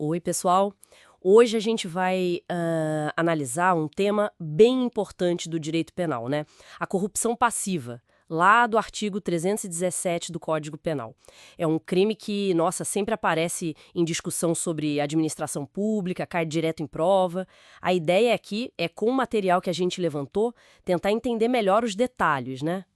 Oi, pessoal. Hoje a gente vai analisar um tema bem importante do direito penal, né? A corrupção passiva, lá do artigo 317 do Código Penal. É um crime que, nossa, sempre aparece em discussão sobre administração pública, cai direto em prova. A ideia aqui é, com o material que a gente levantou, tentar entender melhor os detalhes, né?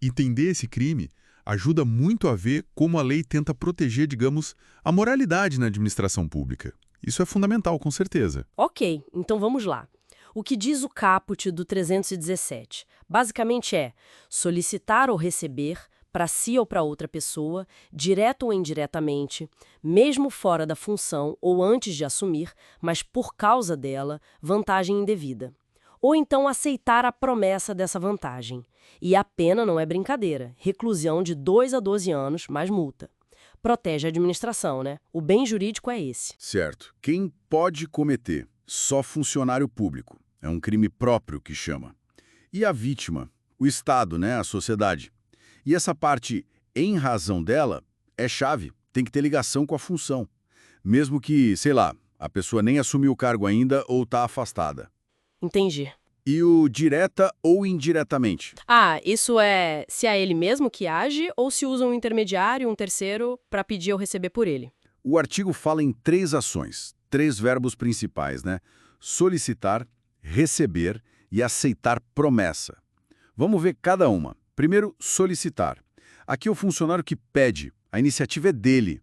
Entender esse crime ajuda muito a ver como a lei tenta proteger, digamos, a moralidade na administração pública. Isso é fundamental, com certeza. Ok, então vamos lá. O que diz o caput do 317? Basicamente é solicitar ou receber, para si ou para outra pessoa, direto ou indiretamente, mesmo fora da função ou antes de assumir, mas por causa dela, vantagem indevida. Ou então aceitar a promessa dessa vantagem. E a pena não é brincadeira, reclusão de 2 a 12 anos, mais multa. Protege a administração, né? O bem jurídico é esse. Certo. Quem pode cometer? Só funcionário público. É um crime próprio que chama. E a vítima? O Estado, né? A sociedade. E essa parte, em razão dela, é chave. Tem que ter ligação com a função. Mesmo que, sei lá, a pessoa nem assumiu o cargo ainda ou está afastada. Entendi. E o direta ou indiretamente? Ah, isso é se é ele mesmo que age ou se usa um intermediário, um terceiro, para pedir ou receber por ele? O artigo fala em 3 ações, 3 verbos principais, né? Solicitar, receber e aceitar promessa. Vamos ver cada uma. Primeiro, solicitar. Aqui é o funcionário que pede, a iniciativa é dele.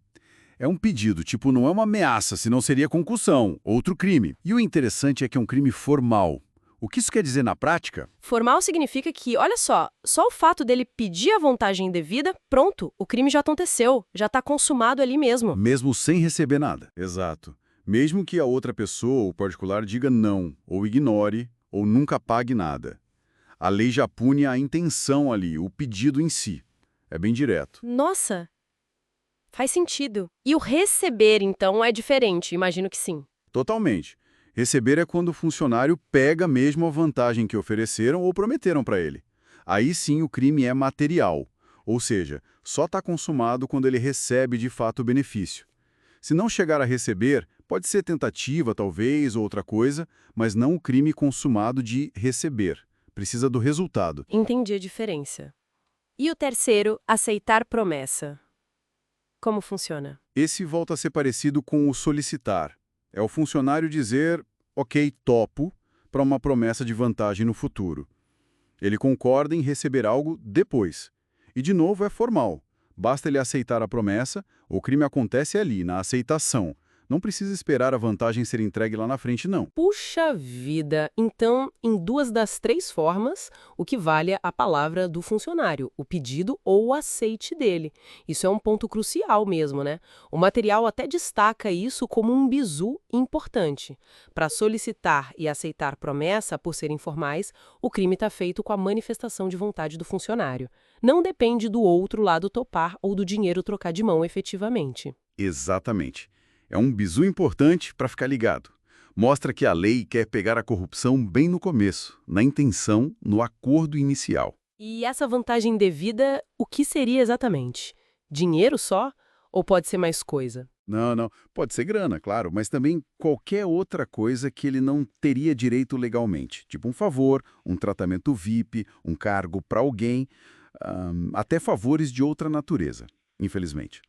É um pedido, tipo, não é uma ameaça, senão seria concussão, outro crime. E o interessante é que é um crime formal. O que isso quer dizer na prática? Formal significa que, olha só o fato dele pedir a vantagem indevida, pronto, o crime já aconteceu, já está consumado ali mesmo. Mesmo sem receber nada. Exato. Mesmo que a outra pessoa ou particular diga não, ou ignore, ou nunca pague nada. A lei já pune a intenção ali, o pedido em si. É bem direto. Nossa, faz sentido. E o receber, então, é diferente, imagino que sim. Totalmente. Receber é quando o funcionário pega mesmo a vantagem que ofereceram ou prometeram para ele. Aí sim o crime é material, ou seja, só está consumado quando ele recebe de fato o benefício. Se não chegar a receber, pode ser tentativa, talvez, ou outra coisa, mas não o crime consumado de receber. Precisa do resultado. Entendi a diferença. E o terceiro, aceitar promessa. Como funciona? Esse volta a ser parecido com o solicitar. É o funcionário dizer, ok, topo, para uma promessa de vantagem no futuro. Ele concorda em receber algo depois. E, de novo, é formal. Basta ele aceitar a promessa, o crime acontece ali, na aceitação. Não precisa esperar a vantagem ser entregue lá na frente, não. Puxa vida! Então, em 2 das 3 formas, o que vale é a palavra do funcionário, o pedido ou o aceite dele. Isso é um ponto crucial mesmo, né? O material até destaca isso como um bizu importante. Para solicitar e aceitar promessa, por serem formais, o crime está feito com a manifestação de vontade do funcionário. Não depende do outro lado topar ou do dinheiro trocar de mão efetivamente. Exatamente. É um bizu importante para ficar ligado. Mostra que a lei quer pegar a corrupção bem no começo, na intenção, no acordo inicial. E essa vantagem indevida, o que seria exatamente? Dinheiro só? Ou pode ser mais coisa? Não. Pode ser grana, claro, mas também qualquer outra coisa que ele não teria direito legalmente. Tipo um favor, um tratamento VIP, um cargo para alguém, até favores de outra natureza, infelizmente.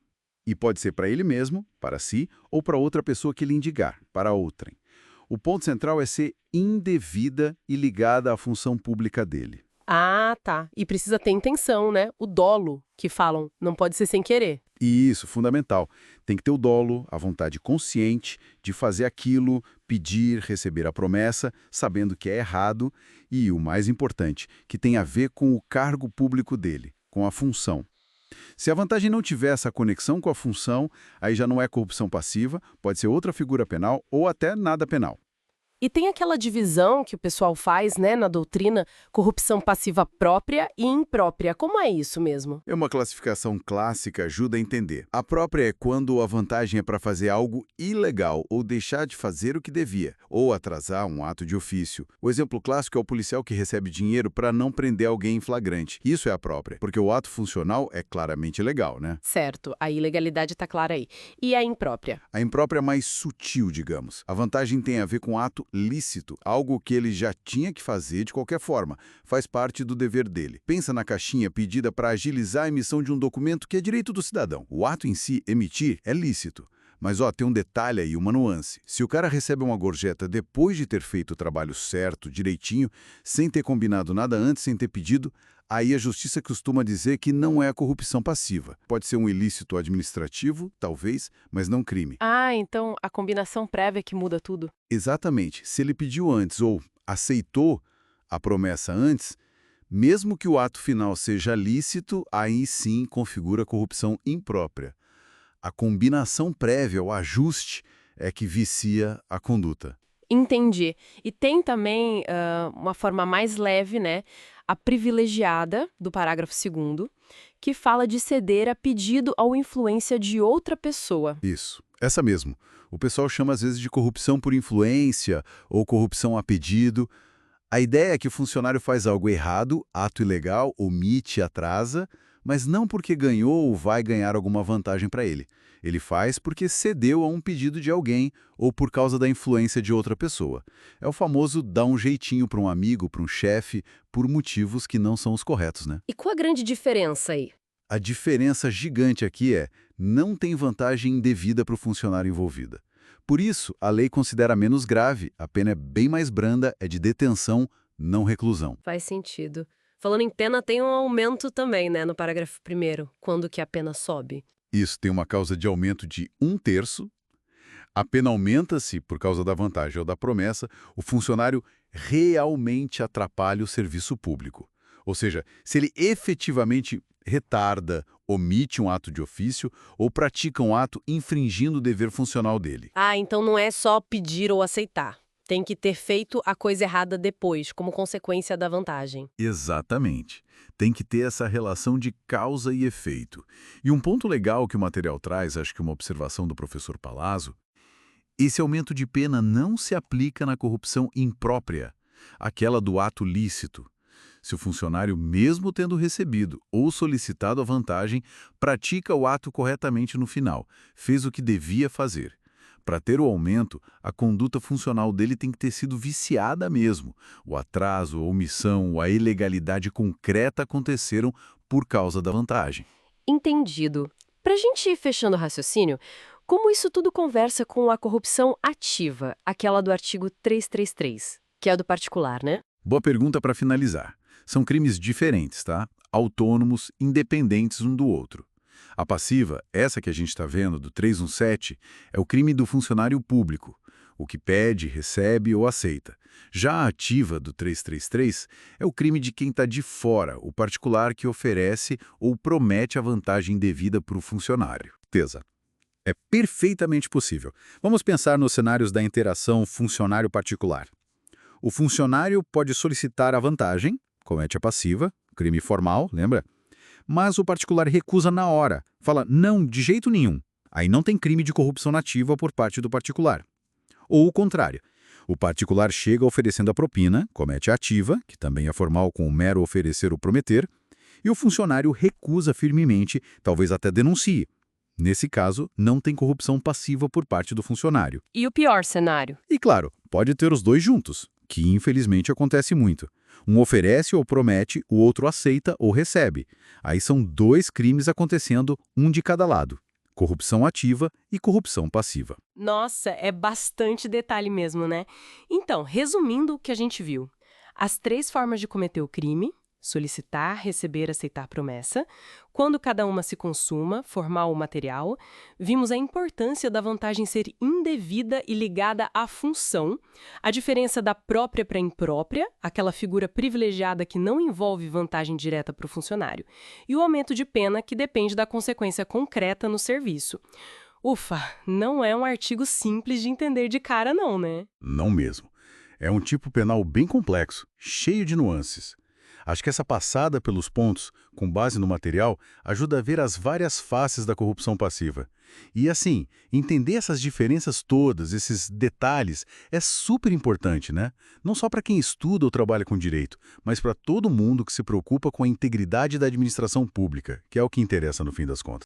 E pode ser para ele mesmo, para si, ou para outra pessoa que lhe indicar, para outrem. O ponto central é ser indevida e ligada à função pública dele. Ah, tá. E precisa ter intenção, né? O dolo, que falam, não pode ser sem querer. E isso, fundamental. Tem que ter o dolo, a vontade consciente de fazer aquilo, pedir, receber a promessa, sabendo que é errado e, o mais importante, que tem a ver com o cargo público dele, com a função. Se a vantagem não tiver essa conexão com a função, aí já não é corrupção passiva, pode ser outra figura penal ou até nada penal. E tem aquela divisão que o pessoal faz, né, na doutrina, corrupção passiva própria e imprópria. Como é isso mesmo? É uma classificação clássica, ajuda a entender. A própria é quando a vantagem é para fazer algo ilegal ou deixar de fazer o que devia, ou atrasar um ato de ofício. O exemplo clássico é o policial que recebe dinheiro para não prender alguém em flagrante. Isso é a própria, porque o ato funcional é claramente legal, né? Certo, a ilegalidade está clara aí. E a imprópria? A imprópria é mais sutil, digamos. A vantagem tem a ver com ato lícito, algo que ele já tinha que fazer de qualquer forma, faz parte do dever dele. Pensa na caixinha pedida para agilizar a emissão de um documento que é direito do cidadão. O ato em si, emitir, é lícito. Mas tem um detalhe aí, uma nuance. Se o cara recebe uma gorjeta depois de ter feito o trabalho certo, direitinho, sem ter combinado nada antes, sem ter pedido, aí a justiça costuma dizer que não é a corrupção passiva. Pode ser um ilícito administrativo, talvez, mas não crime. Ah, então a combinação prévia que muda tudo. Exatamente. Se ele pediu antes ou aceitou a promessa antes, mesmo que o ato final seja lícito, aí sim configura corrupção imprópria. A combinação prévia, o ajuste, é que vicia a conduta. Entendi. E tem também uma forma mais leve, né? A privilegiada, do parágrafo 2º, que fala de ceder a pedido ou influência de outra pessoa. Isso, essa mesmo. O pessoal chama às vezes de corrupção por influência ou corrupção a pedido. A ideia é que o funcionário faz algo errado, ato ilegal, omite, atrasa, mas não porque ganhou ou vai ganhar alguma vantagem para ele. Ele faz porque cedeu a um pedido de alguém ou por causa da influência de outra pessoa. É o famoso dar um jeitinho para um amigo, para um chefe, por motivos que não são os corretos, né? E qual a grande diferença aí? A diferença gigante aqui é, não tem vantagem indevida para o funcionário envolvido. Por isso, a lei considera menos grave, a pena é bem mais branda, é de detenção, não reclusão. Faz sentido. Falando em pena, tem um aumento também, né, no parágrafo 1º, quando que a pena sobe. Isso tem uma causa de aumento de 1/3. A pena aumenta-se por causa da vantagem ou da promessa, o funcionário realmente atrapalha o serviço público. Ou seja, se ele efetivamente retarda, omite um ato de ofício ou pratica um ato infringindo o dever funcional dele. Ah, então não é só pedir ou aceitar. Tem que ter feito a coisa errada depois, como consequência da vantagem. Exatamente. Tem que ter essa relação de causa e efeito. E um ponto legal que o material traz, acho que uma observação do professor Palazzo, esse aumento de pena não se aplica na corrupção imprópria, aquela do ato lícito. Se o funcionário, mesmo tendo recebido ou solicitado a vantagem, pratica o ato corretamente no final, fez o que devia fazer. Para ter o aumento, a conduta funcional dele tem que ter sido viciada mesmo. O atraso, a omissão, a ilegalidade concreta aconteceram por causa da vantagem. Entendido. Para a gente ir fechando o raciocínio, como isso tudo conversa com a corrupção ativa, aquela do artigo 333, que é a do particular, né? Boa pergunta para finalizar. São crimes diferentes, tá? Autônomos, independentes um do outro. A passiva, essa que a gente está vendo, do 317, é o crime do funcionário público, o que pede, recebe ou aceita. Já a ativa, do 333, é o crime de quem está de fora, o particular que oferece ou promete a vantagem devida para o funcionário. Tesa. É perfeitamente possível. Vamos pensar nos cenários da interação funcionário-particular. O funcionário pode solicitar a vantagem, comete a passiva, crime formal, lembra? Mas o particular recusa na hora, fala não, de jeito nenhum. Aí não tem crime de corrupção nativa por parte do particular. Ou o contrário, o particular chega oferecendo a propina, comete a ativa, que também é formal com o mero oferecer ou prometer, e o funcionário recusa firmemente, talvez até denuncie. Nesse caso, não tem corrupção passiva por parte do funcionário. E o pior cenário? E claro, pode ter os dois juntos, que infelizmente acontece muito. Um oferece ou promete, o outro aceita ou recebe. Aí são dois crimes acontecendo, um de cada lado. Corrupção ativa e corrupção passiva. Nossa, é bastante detalhe mesmo, né? Então, resumindo o que a gente viu. As 3 formas de cometer o crime: solicitar, receber, aceitar promessa. Quando cada uma se consuma, formal ou material, vimos a importância da vantagem ser indevida e ligada à função, a diferença da própria para imprópria, aquela figura privilegiada que não envolve vantagem direta para o funcionário, e o aumento de pena que depende da consequência concreta no serviço. Ufa, não é um artigo simples de entender de cara não, né? Não mesmo. É um tipo penal bem complexo, cheio de nuances. Acho que essa passada pelos pontos, com base no material, ajuda a ver as várias faces da corrupção passiva. E assim, entender essas diferenças todas, esses detalhes, é super importante, né? Não só para quem estuda ou trabalha com direito, mas para todo mundo que se preocupa com a integridade da administração pública, que é o que interessa no fim das contas.